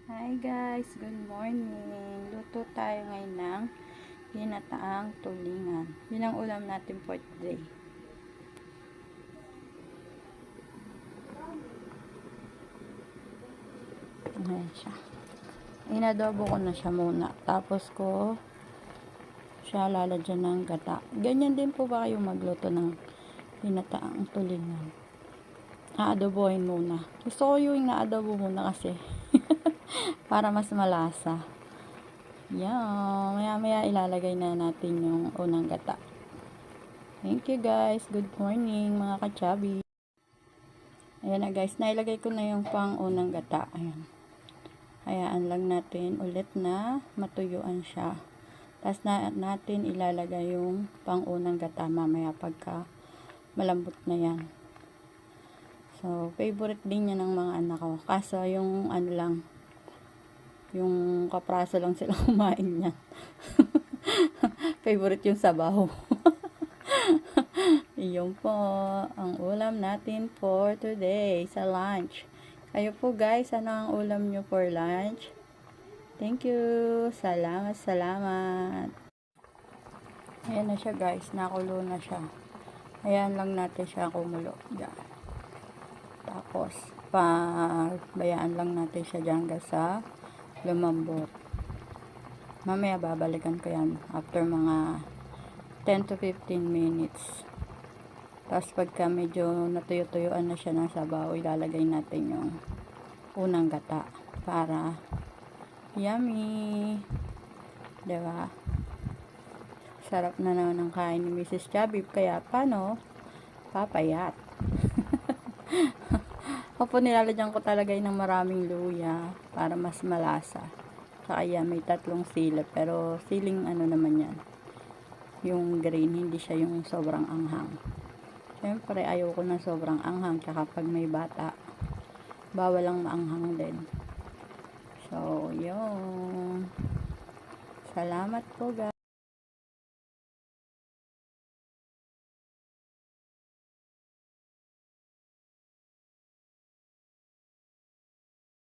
Hi guys, good morning. Luto tayo ngayon ng ginataang tulingan. Yun ang ulam natin for today. Ayan siya. Inadobo ko na siya muna. Tapos ko siya lalagyan ng gata. Ganyan din po ba kayo magluto ng ginataang tulingan? Aadobohin muna. Gusto ko yung naadobo muna kasi para mas malasa. Yan. Maya-maya ilalagay na natin yung unang gata. Thank you guys. Good morning mga kachabi. Ayan na guys. Nailagay ko na yung pang unang gata. Ayan. Hayaan lang natin ulit na matuyuan siya. Tapos natin ilalagay yung pang unang gata mamaya pagka malambot na yan. So, favorite din yan ng mga anak ko. Kaso yung ano lang, yung kapraso lang sila kumain niyan. Favorite yung sabaw. Iyon po ang ulam natin for today sa lunch. Kayo po guys, ano ang ulam nyo for lunch? Thank you. Salamat, salamat. Ayan na siya guys, nakulo na siya. Ayan lang natin siya kumulo. Diyan. Tapos, bayaan lang natin siya dyan sa lumambot. Mamaya babalikan ko yan after mga 10 to 15 minutes. Tapos pagka medyo natuyo-tuyuan na siya ng sabaw, ilalagay natin yung unang gata para yummy. Diba? Sarap na naman ang kain ni Mrs. Chubby. Kaya paano? Papayat. Opo, nilalagyan ko talaga ng maraming luya para mas malasa. Saka yan, may 3 sila. Pero siling ano naman yan. Yung green, hindi siya yung sobrang anghang. Siyempre, ayaw ko na sobrang anghang. Tsaka pag may bata, bawal lang maanghang din. So, yun. Salamat po guys.